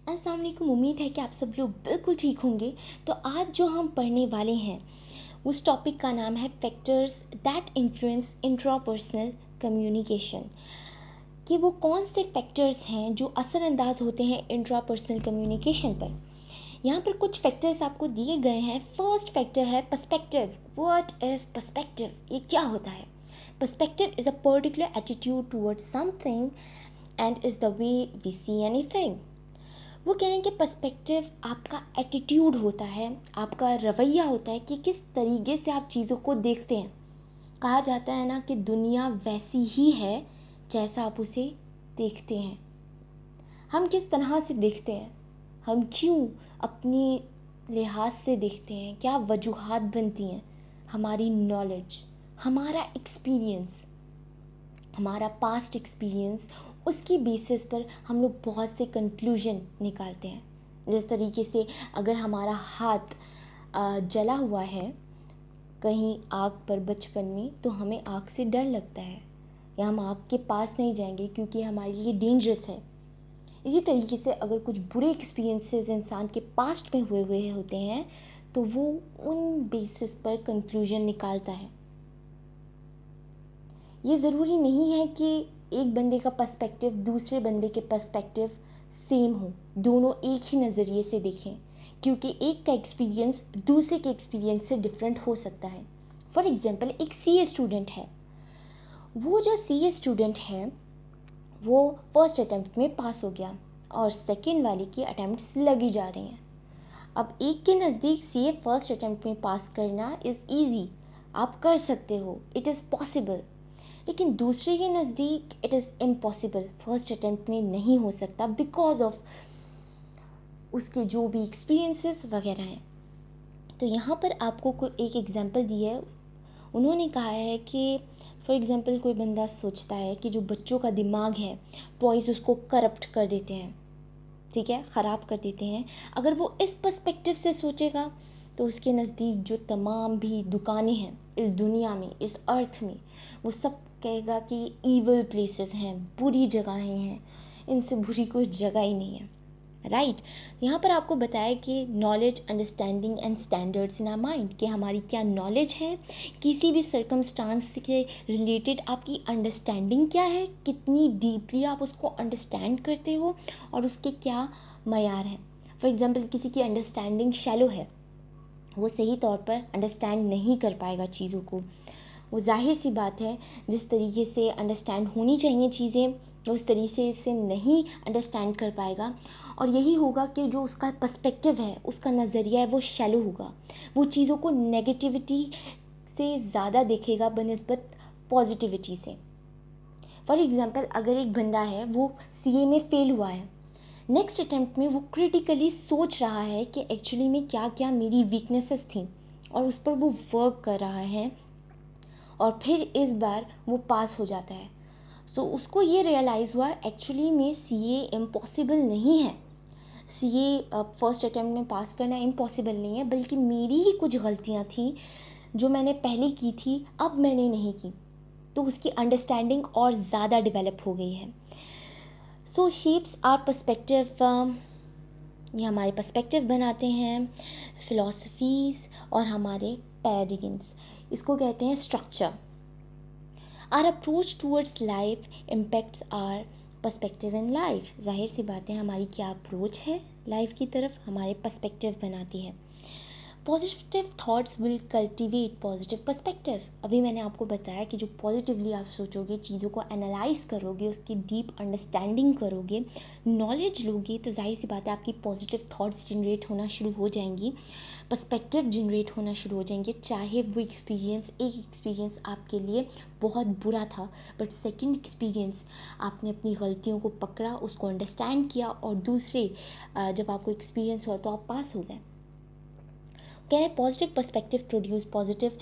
अस्सलाम वालेकुम। उम्मीद है कि आप सब लोग बिल्कुल ठीक होंगे। तो आज जो हम पढ़ने वाले हैं उस टॉपिक का नाम है factors that influence intrapersonal communication. कि वो कौन से फैक्टर्स हैं जो असरअंदाज होते हैं इंट्रापर्सनल कम्युनिकेशन पर। यहाँ पर कुछ फैक्टर्स आपको दिए गए हैं। फर्स्ट फैक्टर है पर्सपेक्टिव। What is perspective? ये क्या होता है? Perspective is a particular attitude towards something and is the way we see anything. वो कह रहे हैं कि पर्सपेक्टिव आपका एटीट्यूड होता है, आपका रवैया होता है कि किस तरीके से आप चीज़ों को देखते हैं। कहा जाता है ना कि दुनिया वैसी ही है जैसा आप उसे देखते हैं। हम किस तरह से देखते हैं, हम क्यों अपनी लिहाज से देखते हैं, क्या वजूहात बनती हैं, हमारी नॉलेज, हमारा एक्सपीरियंस, हमारा पास्ट एक्सपीरियंस, उसकी बेसिस पर हम लोग बहुत से कंक्लूजन निकालते हैं। जिस तरीके से अगर हमारा हाथ जला हुआ है कहीं आग पर बचपन में, तो हमें आग से डर लगता है या हम आग के पास नहीं जाएंगे क्योंकि हमारे लिए डेंजरस है। इसी तरीके से अगर कुछ बुरे एक्सपीरियंसेस इंसान के पास्ट में हुए होते हैं तो वो उन बेसिस पर कंक्लूजन निकालता है। ये ज़रूरी नहीं है कि एक बंदे का पर्सपेक्टिव दूसरे बंदे के पर्सपेक्टिव सेम हो, दोनों एक ही नज़रिए से देखें, क्योंकि एक का एक्सपीरियंस दूसरे के एक्सपीरियंस से डिफरेंट हो सकता है। फॉर एग्जांपल एक सीए स्टूडेंट है, वो जो सीए स्टूडेंट है वो फर्स्ट अटेम्प्ट में पास हो गया और सेकेंड वाले की अटेम्प्ट्स लगी जा रही हैं। अब एक के नज़दीक सीए फर्स्ट अटेम्प्ट में पास करना इज़ ईजी, आप कर सकते हो, इट इज़ पॉसिबल। लेकिन दूसरे के नज़दीक it is impossible, first attempt में नहीं हो सकता बिकॉज ऑफ उसके जो भी एक्सपीरियंसेस वगैरह हैं। तो यहाँ पर आपको कोई एक एग्जांपल दिया है। उन्होंने कहा है कि फॉर एग्जांपल कोई बंदा सोचता है कि जो बच्चों का दिमाग है बॉयज़ उसको करप्ट कर देते हैं, ठीक है, ख़राब कर देते हैं। अगर वो इस पर्सपेक्टिव से सोचेगा तो उसके नज़दीक जो तमाम भी दुकानें हैं इस दुनिया में, इस अर्थ में, वो सब कहेगा कि ईवल प्लेसेस हैं, बुरी जगहें हैं, इनसे बुरी कोई जगह ही नहीं है। राइट। यहाँ पर आपको बताया कि knowledge, understanding and standards in are mind, कि हमारी क्या नॉलेज है, किसी भी सर्कमस्टांस के रिलेटेड आपकी अंडरस्टैंडिंग क्या है, कितनी डीपली आप उसको अंडरस्टैंड करते हो और उसके क्या मयार हैं। फॉर एग्जांपल किसी की अंडरस्टैंडिंग शैलो है, वो सही तौर पर अंडरस्टैंड नहीं कर पाएगा चीज़ों को। वो जाहिर सी बात है, जिस तरीके से अंडरस्टैंड होनी चाहिए चीज़ें उस तरीके से नहीं अंडरस्टैंड कर पाएगा। और यही होगा कि जो उसका पर्सपेक्टिव है, उसका नज़रिया है, वो शैलो होगा। वो चीज़ों को नेगेटिविटी से ज़्यादा देखेगा बनिस्बत पॉजिटिविटी से। फॉर एग्ज़ाम्पल अगर एक बंदा है वो सीए में फ़ेल हुआ है, नेक्स्ट अटेम्प्ट में वो क्रिटिकली सोच रहा है कि एक्चुअली में क्या क्या मेरी वीकनेसेस थी और उस पर वो वर्क कर रहा है और फिर इस बार वो पास हो जाता है। सो उसको ये रियलाइज़ हुआ एक्चुअली में सीए इम्पॉसिबल नहीं है, सीए फर्स्ट अटेम्प्ट में पास करना इम्पॉसिबल नहीं है, बल्कि मेरी ही कुछ गलतियाँ थी जो मैंने पहले की थी अब मैंने नहीं की। तो उसकी अंडरस्टैंडिंग और ज़्यादा डेवलप हो गई है। सो शेप्स आर पर्सपेक्टिव, ये हमारे पर्सपेक्टिव बनाते हैं, फिलॉसफीज़ और हमारे पैराडिग्म्स, इसको कहते हैं structure. Our approach towards life impacts our perspective in life. जाहिर सी बात है, हमारी क्या अप्रोच है लाइफ की तरफ हमारे पर्सपेक्टिव बनाती है। Positive thoughts will cultivate positive perspective. अभी मैंने आपको बताया कि जो पॉजिटिवली आप सोचोगे, चीज़ों को एनालाइज करोगे, उसकी डीप अंडरस्टैंडिंग करोगे, नॉलेज लोगे, तो जाहिर सी बात है आपकी पॉजिटिव थॉट्स जनरेट होना शुरू हो जाएंगी, पर्सपेक्टिव जनरेट होना शुरू हो जाएंगे। चाहे वो एक्सपीरियंस, एक एक्सपीरियंस आपके लिए बहुत बुरा था, बट सेकंड एक्सपीरियंस आपने अपनी गलतियों को पकड़ा, उसको अंडरस्टैंड किया और दूसरे जब आपको एक्सपीरियंस हुआ तो आप पास हो गए। कह रहे positive perspective produce positive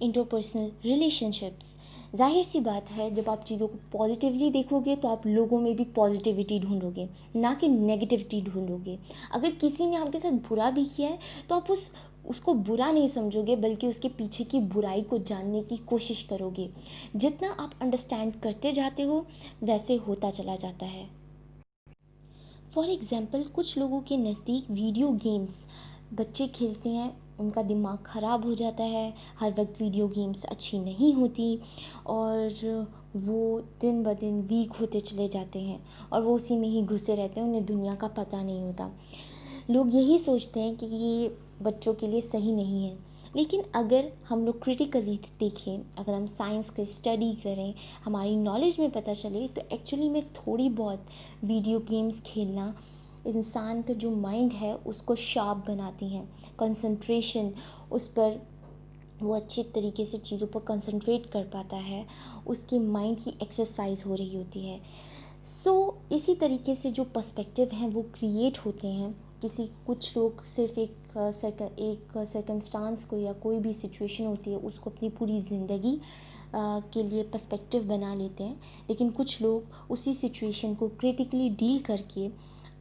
interpersonal relationships. जाहिर सी बात है, जब आप चीज़ों को पॉजिटिवली देखोगे तो आप लोगों में भी पॉजिटिविटी ढूंढोगे, ना कि नेगेटिविटी ढूंढोगे। अगर किसी ने आपके साथ बुरा भी किया है तो आप उसको बुरा नहीं समझोगे, बल्कि उसके पीछे की बुराई को जानने की कोशिश करोगे। जितना आप अंडरस्टैंड करते जाते हो वैसे होता चला जाता है। फॉर एग्ज़ाम्पल कुछ लोगों के नज़दीक वीडियो गेम्स बच्चे खेलते हैं, उनका दिमाग ख़राब हो जाता है, हर वक्त वीडियो गेम्स अच्छी नहीं होती और वो दिन ब दिन वीक होते चले जाते हैं और वो उसी में ही घुसे रहते हैं, उन्हें दुनिया का पता नहीं होता। लोग यही सोचते हैं कि ये बच्चों के लिए सही नहीं है। लेकिन अगर हम लोग क्रिटिकली देखें, अगर हम साइंस की स्टडी करें, हमारी नॉलेज में पता चले तो एक्चुअली में थोड़ी बहुत वीडियो गेम्स खेलना इंसान का जो माइंड है उसको शार्प बनाती हैं। कंसंट्रेशन उस पर, वो अच्छे तरीके से चीज़ों पर कंसंट्रेट कर पाता है, उसके माइंड की एक्सरसाइज हो रही होती है। इसी तरीके से जो पर्सपेक्टिव हैं वो क्रिएट होते हैं। कुछ लोग सिर्फ एक सर्कमस्टांस को या कोई भी सिचुएशन होती है उसको अपनी पूरी ज़िंदगी के लिए पर्सपेक्टिव बना लेते हैं, लेकिन कुछ लोग उसी सिचुएशन को क्रिटिकली डील करके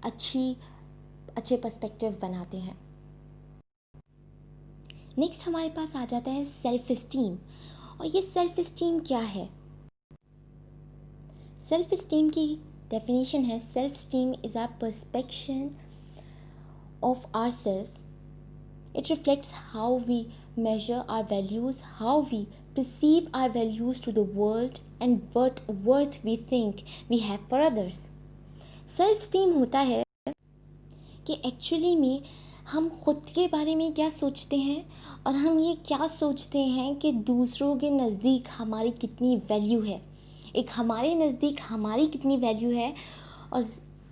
अच्छे पर्सपेक्टिव बनाते हैं। नेक्स्ट हमारे पास आ जाता है सेल्फ इस्टीम। और ये सेल्फ इस्टीम क्या है? सेल्फ इस्टीम की डेफिनेशन है, self esteem is our perception of ourselves. It reflects how we measure our values, how we perceive our values to the world, and what worth we think we have for others. Self esteem होता है कि actually में हम खुद के बारे में क्या सोचते हैं और हम ये क्या सोचते हैं कि दूसरों के नज़दीक हमारी कितनी वैल्यू है। एक हमारे नज़दीक हमारी कितनी वैल्यू है और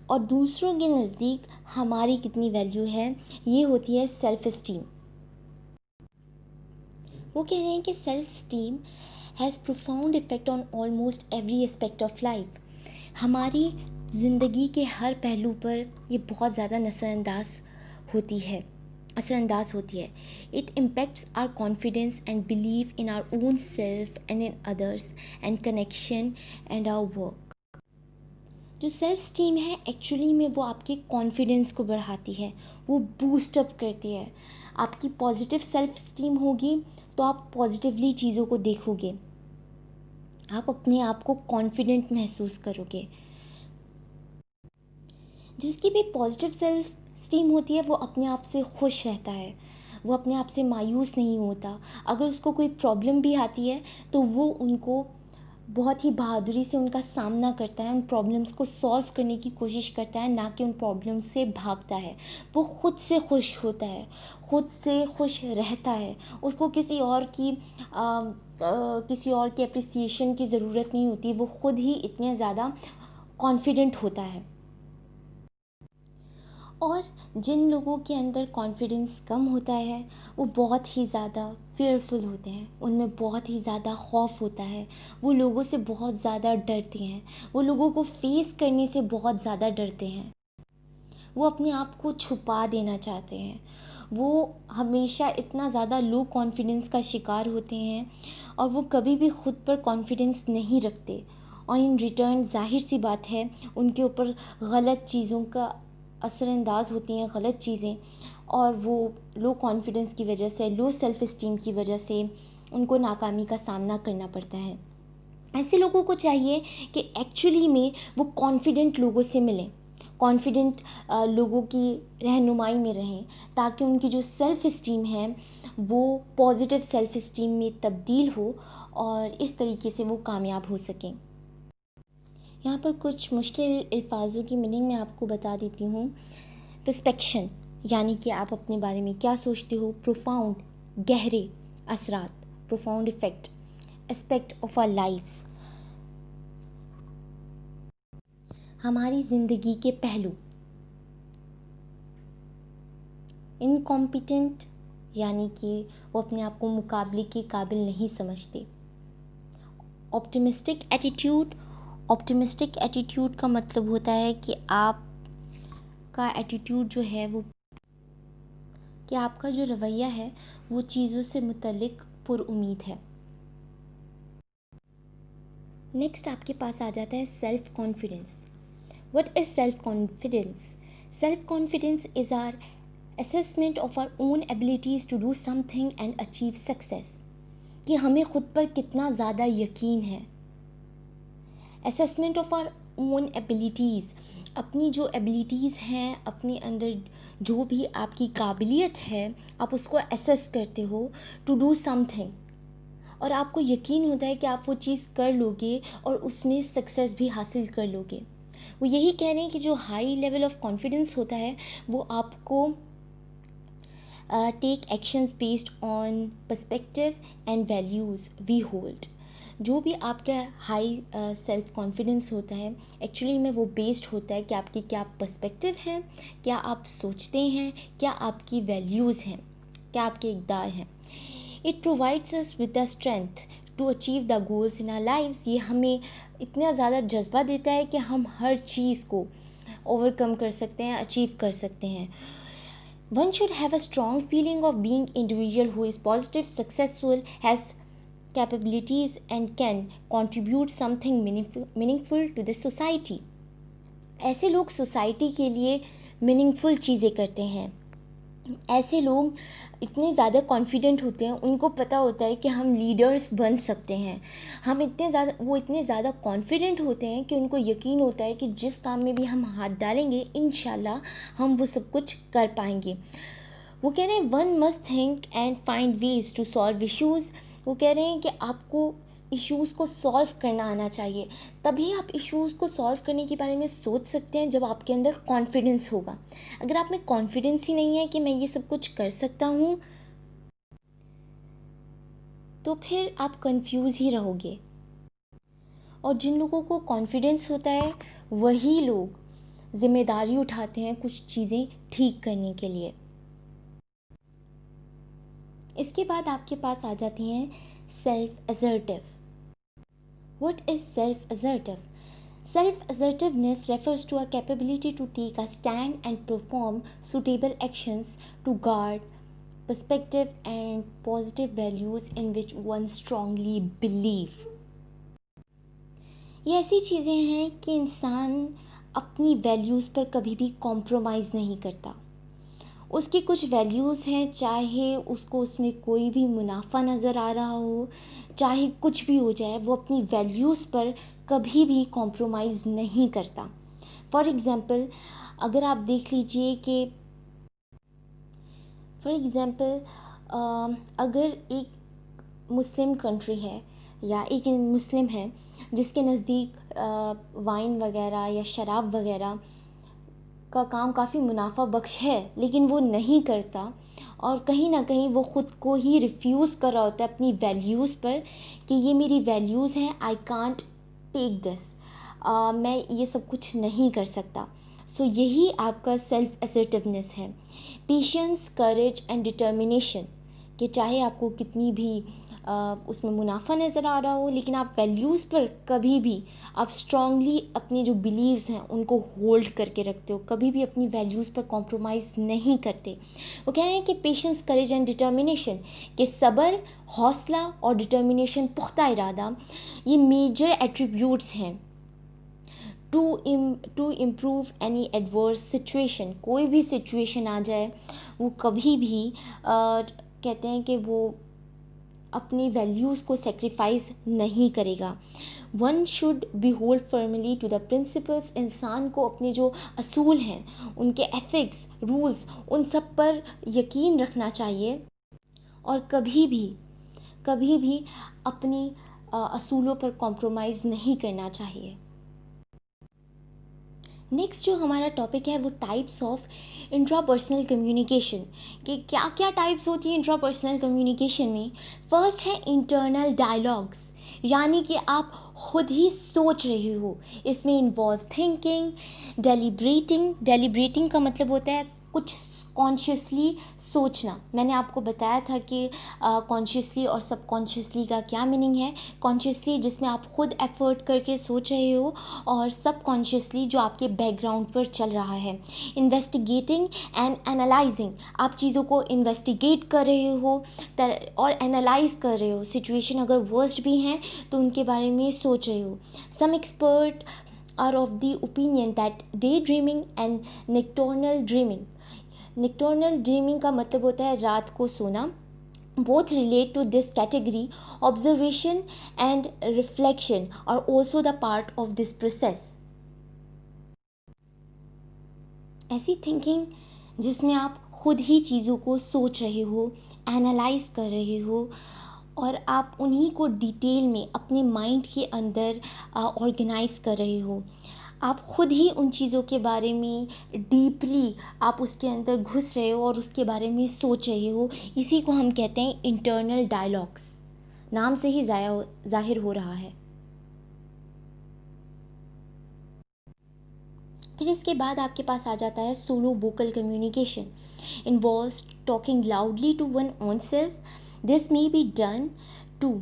और दूसरों के नज़दीक हमारी कितनी वैल्यू है, ये होती है सेल्फ इस्टीम। वो कह रहे हैं कि self esteem has profound effect on almost every aspect of life. हमारी ज़िंदगी के हर पहलू पर ये बहुत ज़्यादा असरअंदाज होती है। It impacts our confidence and believe in our own self and in others and connection and our work. जो सेल्फ स्टीम है एक्चुअली में वो आपके कॉन्फिडेंस को बढ़ाती है, वो बूस्ट अप करती है। आपकी पॉजिटिव सेल्फ स्टीम होगी तो आप पॉजिटिवली चीज़ों को देखोगे, आप अपने आप को कॉन्फिडेंट महसूस करोगे। जिसकी भी पॉजिटिव सेल्फ स्टीम होती है वो अपने आप से खुश रहता है, वो अपने आप से मायूस नहीं होता। अगर उसको कोई प्रॉब्लम भी आती है तो वो उनको बहुत ही बहादुरी से उनका सामना करता है, उन प्रॉब्लम्स को सॉल्व करने की कोशिश करता है, ना कि उन प्रॉब्लम्स से भागता है। वो खुद से खुश होता है, खुद से खुश रहता है, उसको किसी और की अप्रिसिएशन की ज़रूरत नहीं होती, वो खुद ही इतने ज़्यादा कॉन्फिडेंट होता है। और जिन लोगों के अंदर कॉन्फिडेंस कम होता है वो बहुत ही ज़्यादा फियरफुल होते हैं, उनमें बहुत ही ज़्यादा खौफ होता है, वो लोगों से बहुत ज़्यादा डरते हैं, वो लोगों को फेस करने से बहुत ज़्यादा डरते हैं, वो अपने आप को छुपा देना चाहते हैं, वो हमेशा इतना ज़्यादा लो कॉन्फिडेंस का शिकार होते हैं और वो कभी भी खुद पर कॉन्फिडेंस नहीं रखते। और इन रिटर्न जाहिर सी बात है उनके ऊपर गलत चीज़ों का असरअंदाज होती हैं, गलत चीज़ें, और वो लो कॉन्फिडेंस की वजह से, लो सेल्फ इस्टीम की वजह से उनको नाकामी का सामना करना पड़ता है। ऐसे लोगों को चाहिए कि एक्चुअली में वो कॉन्फिडेंट लोगों से मिलें, कॉन्फिडेंट लोगों की रहनुमाई में रहें, ताकि उनकी जो सेल्फ इस्टीम है वो पॉजिटिव सेल्फ इस्टीम में तब्दील हो और इस तरीके से वो कामयाब हो सकें। यहाँ पर कुछ मुश्किल अल्फाजों की मीनिंग मैं आपको बता देती हूँ। पर्सपेक्शन यानी कि आप अपने बारे में क्या सोचते हो। प्रोफाउंड गहरे असरात, profound effect, aspect of our lives हमारी ज़िंदगी के पहलू। इनकॉम्पिटेंट यानी कि वो अपने आप को मुकाबले के काबिल नहीं समझते। ऑप्टिमिस्टिक एटीट्यूड, ऑप्टिमिस्टिक एटीट्यूड का मतलब होता है कि आपका एटीट्यूड जो है वो, कि आपका जो रवैया है वो चीज़ों से मुतल्लिक पुरउम्मीद है। नेक्स्ट आपके पास आ जाता है self confidence. What is self confidence? Self confidence is our assessment of our own abilities to do something and achieve success. कि हमें खुद पर कितना ज़्यादा यकीन है। Assessment of our own abilities, अपनी जो एबिलिटीज़ हैं, अपने अंदर जो भी आपकी काबिलियत है, आप उसको एसेस करते हो टू डू समथिंग, और आपको यकीन होता है कि आप वो चीज़ कर लोगे और उसमें सक्सेस भी हासिल कर लोगे। वो यही कह रहे हैं कि जो हाई लेवल ऑफ कॉन्फिडेंस होता है वो आपको take actions based on perspective and values we hold. जो भी आपका हाई सेल्फ कॉन्फिडेंस होता है, एक्चुअली में वो बेस्ड होता है कि आपकी क्या पर्सपेक्टिव है, क्या आप सोचते हैं, क्या आपकी वैल्यूज़ हैं, क्या आपके इक़दार हैं। It provides us with the strength to achieve the goals in our lives. ये हमें इतना ज़्यादा जज्बा देता है कि हम हर चीज़ को ओवरकम कर सकते हैं, अचीव कर सकते हैं। One should have a strong feeling of being individual who is positive, successful, has capabilities and can contribute something meaningful to the society. ऐसे लोग सोसाइटी के लिए मीनिंगफुल चीज़ें करते हैं। ऐसे लोग इतने ज़्यादा कॉन्फिडेंट होते हैं, उनको पता होता है कि हम लीडर्स बन सकते हैं। वो इतने ज़्यादा कॉन्फिडेंट होते हैं कि उनको यकीन होता है कि जिस काम में भी हम हाथ डालेंगे इंशाल्लाह हम वो सब कुछ कर पाएंगे। वो कह रहे हैं one must think and find ways to solve issues. वो कह रहे हैं कि आपको इश्यूज़ को सॉल्व करना आना चाहिए, तभी आप इश्यूज़ को सॉल्व करने के बारे में सोच सकते हैं जब आपके अंदर कॉन्फिडेंस होगा। अगर आप में कॉन्फिडेंस ही नहीं है कि मैं ये सब कुछ कर सकता हूँ, तो फिर आप कंफ्यूज ही रहोगे। और जिन लोगों को कॉन्फिडेंस होता है वही लोग जिम्मेदारी उठाते हैं कुछ चीज़ें ठीक करने के लिए। इसके बाद आपके पास आ जाती हैं self assertive. What is self assertive? Self assertiveness refers to a capability to take a stand and perform suitable actions to guard perspective and positive values in which one strongly believe. ये ऐसी चीज़ें हैं कि इंसान अपनी values पर कभी भी कॉम्प्रोमाइज़ नहीं करता। उसकी कुछ वैल्यूज़ हैं, चाहे उसको उसमें कोई भी मुनाफा नज़र आ रहा हो, चाहे कुछ भी हो जाए, वो अपनी वैल्यूज़ पर कभी भी कॉम्प्रोमाइज़ नहीं करता। फॉर एग्ज़ाम्पल अगर आप देख लीजिए कि अगर एक मुस्लिम कंट्री है या एक मुस्लिम है जिसके नज़दीक वाइन वगैरह या शराब वगैरह का काम काफ़ी मुनाफा बख्श है, लेकिन वो नहीं करता और कहीं ना कहीं वो ख़ुद को ही रिफ्यूज़ कर रहा होता है अपनी वैल्यूज़ पर कि ये मेरी वैल्यूज़ हैं, आई कांट टेक दिस, मैं ये सब कुछ नहीं कर सकता। सो यही आपका सेल्फ असर्टिवनेस है। पेशेंस, करेज एंड डिटर्मिनेशन, कि चाहे आपको कितनी भी उसमें मुनाफा नज़र आ रहा हो, लेकिन आप वैल्यूज़ पर कभी भी आप स्ट्रांगली अपने जो बिलीव्स हैं उनको होल्ड करके रखते हो, कभी भी अपनी वैल्यूज़ पर कॉम्प्रोमाइज़ नहीं करते। वो कह रहे हैं कि पेशेंस, करेज एंड डिटर्मिनेशन, कि सब्र, हौसला और डिटर्मिनेशन, पुख्ता इरादा, ये मेजर एट्रीब्यूट्स हैं to improve any adverse situation. कोई भी सिचुएशन आ जाए वो कभी भी कहते हैं कि वो अपनी वैल्यूज़ को सेक्रीफाइस नहीं करेगा। One should be hold firmly to the principles. इंसान को अपने जो असूल हैं, उनके एथिक्स, रूल्स, उन सब पर यकीन रखना चाहिए और कभी भी अपनी असूलों पर कॉम्प्रोमाइज़ नहीं करना चाहिए। नेक्स्ट जो हमारा टॉपिक है वो टाइप्स ऑफ इंट्रापर्सनल कम्युनिकेशन, कि क्या क्या टाइप्स होती है इंट्रापर्सनल कम्युनिकेशन में। फर्स्ट है इंटरनल डायलॉग्स, यानी कि आप खुद ही सोच रहे हो। इसमें इन्वॉल्व थिंकिंग, डेलिब्रेटिंग का मतलब होता है कुछ कॉन्शियसली सोचना। मैंने आपको बताया था कि कॉन्शियसली और सबकॉन्शियसली का क्या मीनिंग है। कॉन्शियसली जिसमें आप खुद एफर्ट करके सोच रहे हो, और सबकॉन्शियसली जो आपके बैकग्राउंड पर चल रहा है। इन्वेस्टिगेटिंग एंड एनालाइजिंग, आप चीज़ों को इन्वेस्टिगेट कर रहे हो और एनालाइज कर रहे हो। सिचुएशन अगर वर्स्ट भी हैं तो उनके बारे में सोच रहे हो। Some expert are of the opinion that day dreaming and nocturnal dreaming का मतलब होता है रात को सोना। Both relate to this category. Observation and reflection are also the part of this process. ऐसी थिंकिंग जिसमें आप खुद ही चीज़ों को सोच रहे हो, एनालाइज कर रहे हो और आप उन्हीं को डिटेल में अपने माइंड के अंदर ऑर्गेनाइज कर रहे हो। आप खुद ही उन चीज़ों के बारे में डीपली आप उसके अंदर घुस रहे हो और उसके बारे में सोच रहे हो। इसी को हम कहते हैं इंटरनल डायलॉग्स। नाम से ही ज़ाहिर हो रहा है। फिर इसके बाद आपके पास आ जाता है solo vocal communication. Involves talking loudly to one own self. This may be done to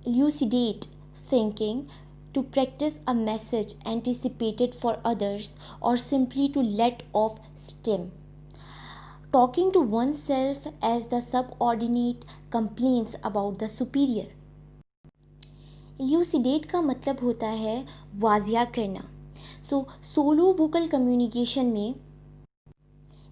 elucidate thinking, to practice a message anticipated for others, or simply to let off steam. Talking to oneself as the subordinate complains about the superior. Elucidate का मतलब होता है वाजिया करना। Solo vocal communication में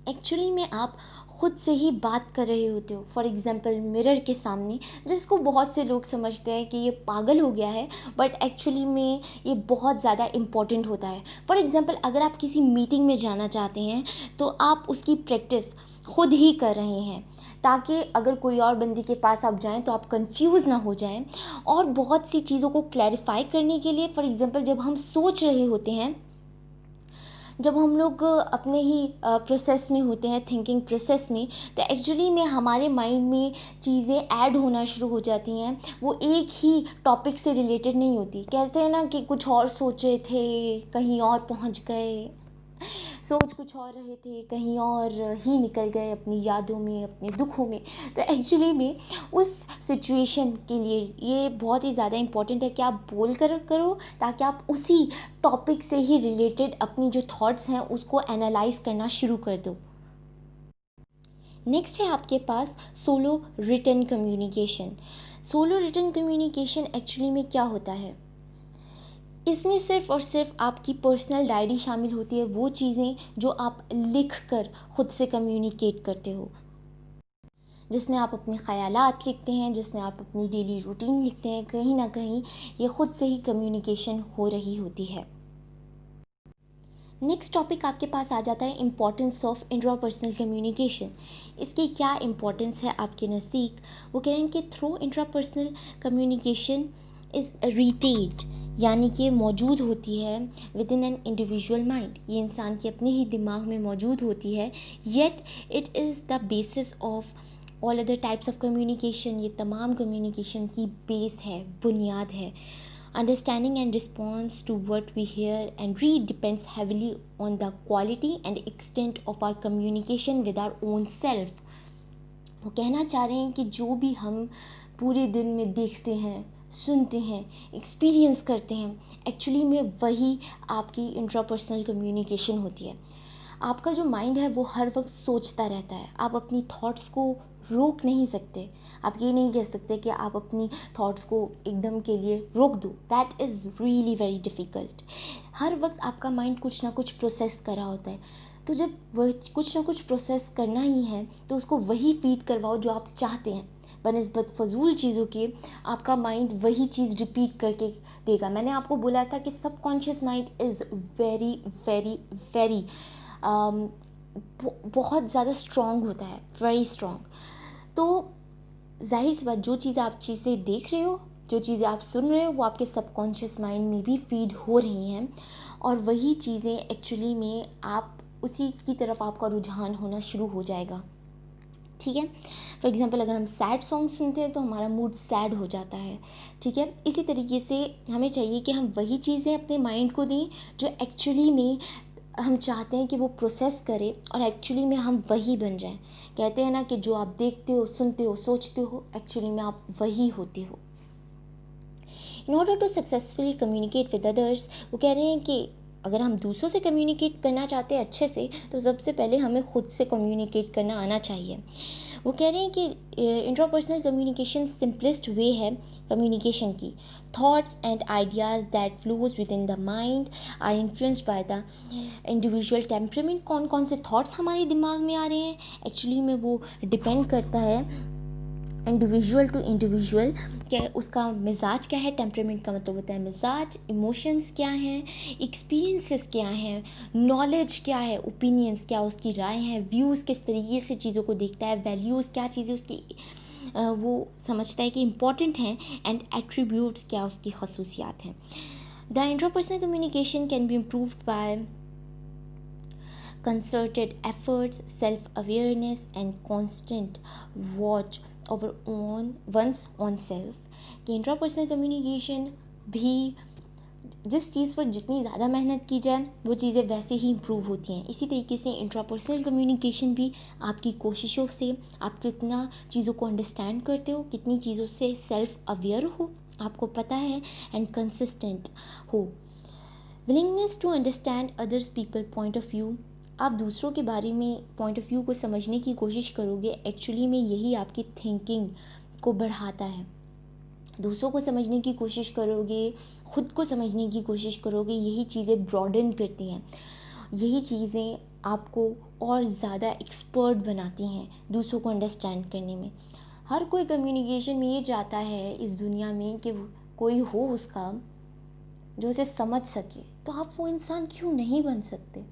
actually में आप खुद से ही बात कर रहे होते हो। फॉर एग्ज़ाम्पल मिरर के सामने, जिसको बहुत से लोग समझते हैं कि ये पागल हो गया है, बट एक्चुअली में ये बहुत ज़्यादा इम्पॉर्टेंट होता है। फॉर एग्ज़ाम्पल अगर आप किसी मीटिंग में जाना चाहते हैं तो आप उसकी प्रैक्टिस खुद ही कर रहे हैं, ताकि अगर कोई और बंदे के पास आप जाएं तो आप कंफ्यूज ना हो जाएं। और बहुत सी चीज़ों को क्लैरिफाई करने के लिए, फॉर एग्ज़ाम्पल जब हम सोच रहे होते हैं, जब हम लोग अपने ही प्रोसेस में होते हैं, थिंकिंग प्रोसेस में, तो एक्चुअली में हमारे माइंड में चीज़ें ऐड होना शुरू हो जाती हैं। वो एक ही टॉपिक से रिलेटेड नहीं होती। कहते हैं ना कि कुछ और सोच रहे थे, कहीं और पहुंच गए, सोच कुछ और रहे थे, कहीं और ही निकल गए अपनी यादों में, अपने दुखों में। तो एक्चुअली में उस सिचुएशन के लिए ये बहुत ही ज़्यादा इम्पॉर्टेंट है कि आप बोल कर करो, ताकि आप उसी टॉपिक से ही रिलेटेड अपनी जो थॉट्स हैं उसको एनालाइज करना शुरू कर दो। नेक्स्ट है आपके पास solo written communication. Solo written communication actually में क्या होता है? इसमें सिर्फ़ और सिर्फ आपकी पर्सनल डायरी शामिल होती है, वो चीज़ें जो आप लिख कर खुद से कम्युनिकेट करते हो, जिसमें आप अपने ख़यालात लिखते हैं, जिसमें आप अपनी डेली रूटीन लिखते हैं। कहीं ना कहीं ये खुद से ही कम्युनिकेशन हो रही होती है। नेक्स्ट टॉपिक आपके पास आ जाता है इम्पॉर्टेंस ऑफ इंट्रापर्सनल कम्युनिकेशन। इसकी क्या इम्पॉर्टेंस है आपके नज़दीक? वो कह रहे हैं कि through intrapersonal communication is retained, यानी कि मौजूद होती है with in an individual mind. ये इंसान के अपने ही दिमाग में मौजूद होती है। Yet it is the basis of all other types of communication. ये तमाम कम्युनिकेशन की बेस है, बुनियाद है। Understanding and response to what we hear and read depends heavily on the quality and extent of our communication with our own self. वो कहना चाह रहे हैं कि जो भी हम पूरे दिन में देखते हैं, सुनते हैं, एक्सपीरियंस करते हैं, एक्चुअली में वही आपकी इंट्रापर्सनल कम्युनिकेशन होती है। आपका जो माइंड है वो हर वक्त सोचता रहता है। आप अपनी थॉट्स को रोक नहीं सकते। आप ये नहीं कह सकते कि आप अपनी थॉट्स को एकदम के लिए रोक दो। That is really very difficult. हर वक्त आपका माइंड कुछ ना कुछ प्रोसेस कर रहा होता है। तो जब वह कुछ ना कुछ प्रोसेस करना ही है तो उसको वही फीड करवाओ जो आप चाहते हैं, बनस्बत फजूल चीज़ों के। आपका माइंड वही चीज़ रिपीट करके देगा। मैंने आपको बोला था कि subconscious mind is very very very बहुत ज़्यादा स्ट्रॉन्ग होता है, वेरी स्ट्रॉन्ग। तो जाहिर सी बात, जो चीज़ें आप चीज़ें देख रहे हो, जो चीज़ें आप सुन रहे हो, वो आपके सबकॉन्शियस माइंड में भी फीड हो रही हैं, और वही चीज़ें एक्चुअली में आप उसी की तरफ आपका रुझान होना शुरू हो जाएगा। ठीक है। फॉर एग्ज़ाम्पल अगर हम सैड सॉन्ग सुनते हैं तो हमारा मूड सैड हो जाता है। ठीक है। इसी तरीके से हमें चाहिए कि हम वही चीज़ें अपने माइंड को दें जो एक्चुअली में हम चाहते हैं कि वो प्रोसेस करे, और एक्चुअली में हम वही बन जाएं। कहते हैं ना कि जो आप देखते हो, सुनते हो, सोचते हो, एक्चुअली में आप वही होते हो। In order to successfully communicate with others, वो कह रहे हैं कि अगर हम दूसरों से कम्युनिकेट करना चाहते हैं अच्छे से, तो सबसे पहले हमें खुद से कम्युनिकेट करना आना चाहिए। वो कह रहे हैं कि इंट्रापर्सनल कम्युनिकेशन सिंपलेस्ट वे है कम्युनिकेशन की। Thoughts and ideas that flows within the mind are influenced by the individual temperament. कौन कौन से थॉट्स हमारे दिमाग में आ रहे हैं, एक्चुअली में वो डिपेंड करता है इंडिविजुअल टू इंडिविजुअल, क्या उसका मिजाज क्या है, टेम्परामेंट का मतलब होता है मिजाज, इमोशंस क्या हैं, एक्सपीरियंसेस क्या हैं, नॉलेज क्या है, ओपिनियंस क्या उसकी राय है, व्यूज़ किस तरीके से चीज़ों को देखता है, वैल्यूज़ क्या चीज़ें उसकी वो समझता है कि इम्पॉर्टेंट हैं, एंड एट्रीब्यूट्स क्या उसकी खसूसियात हैं. The intrapersonal communication can be improved by concerted efforts, self-awareness, and constant watch over one's own self. कि इंट्रापर्सनल कम्युनिकेशन भी जिस चीज़ पर जितनी ज़्यादा मेहनत की जाए वो चीज़ें वैसे ही इम्प्रूव होती हैं. इसी तरीके से इंट्रापर्सनल कम्युनिकेशन भी आपकी कोशिशों से, आप कितना चीज़ों को अंडरस्टैंड करते हो, कितनी चीज़ों से सेल्फ अवेयर हो, आपको पता है, एंड कंसिस्टेंट हो. Willingness to understand others people point of view, आप दूसरों के बारे में पॉइंट ऑफ व्यू को समझने की कोशिश करोगे, एक्चुअली में यही आपकी थिंकिंग को बढ़ाता है. दूसरों को समझने की कोशिश करोगे, खुद को समझने की कोशिश करोगे, यही चीज़ें ब्रॉडन करती हैं, यही चीज़ें आपको और ज़्यादा एक्सपर्ट बनाती हैं दूसरों को अंडरस्टैंड करने में. हर कोई कम्युनिकेशन में ये चाहता है इस दुनिया में कि कोई हो उसका जो उसे समझ सके. तो आप वो इंसान क्यों नहीं बन सकते?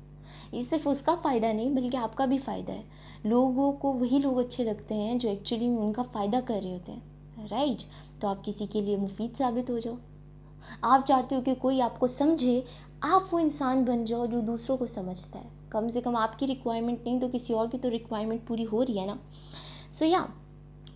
ये सिर्फ उसका फ़ायदा नहीं बल्कि आपका भी फ़ायदा है. लोगों को वही लोग अच्छे लगते हैं जो एक्चुअली में उनका फ़ायदा कर रहे होते हैं, राइट? तो आप किसी के लिए मुफीद साबित हो जाओ. आप चाहते हो कि कोई आपको समझे, आप वो इंसान बन जाओ जो दूसरों को समझता है. कम से कम आपकी रिक्वायरमेंट नहीं तो किसी और की तो रिक्वायरमेंट पूरी हो रही है ना. सो या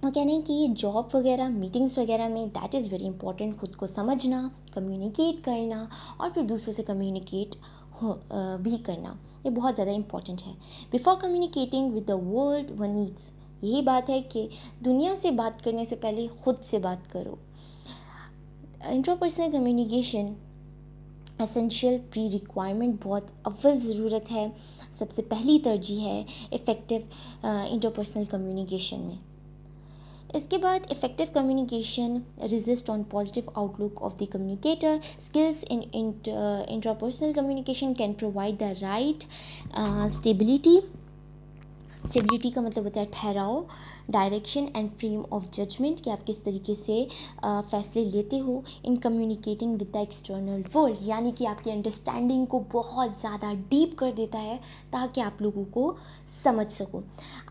वो कह रहे हैं कि ये जॉब वगैरह, मीटिंग्स वगैरह में दैट इज़ वेरी इंपॉर्टेंट, खुद को समझना, कम्युनिकेट करना और फिर दूसरों से कम्युनिकेट भी करना, ये बहुत ज़्यादा इंपॉर्टेंट है. Before communicating with the world one needs, यही बात है कि दुनिया से बात करने से पहले खुद से बात करो. Intrapersonal communication essential pre requirement, बहुत अव्वल ज़रूरत है, सबसे पहली तरजीह है इफ़ेक्टिव इंटरपर्सनल कम्युनिकेशन में. इसके बाद effective communication resist on positive outlook of the communicator. Skills in intrapersonal communication can provide the right stability. Stability का मतलब होता है ठहराव, direction and frame of judgement, कि आप किस तरीके से फैसले लेते हो in communicating with the external world, यानी कि आपकी अंडरस्टैंडिंग को बहुत ज़्यादा डीप कर देता है ताकि आप लोगों को समझ सको.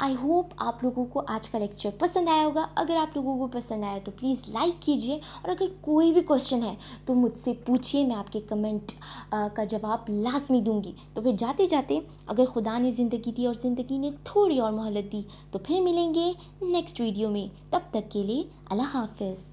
आई होप आप लोगों को आज का लेक्चर पसंद आया होगा. अगर आप लोगों को पसंद आया तो प्लीज़ लाइक कीजिए, और अगर कोई भी क्वेश्चन है तो मुझसे पूछिए, मैं आपके कमेंट का जवाब लाजमी दूंगी. तो फिर जाते जाते, अगर खुदा ने ज़िंदगी दी और ज़िंदगी ने थोड़ी और मोहलत दी तो फिर मिलेंगे नेक्स्ट वीडियो में. तब तक के लिए अल्लाह हाफ़िज़.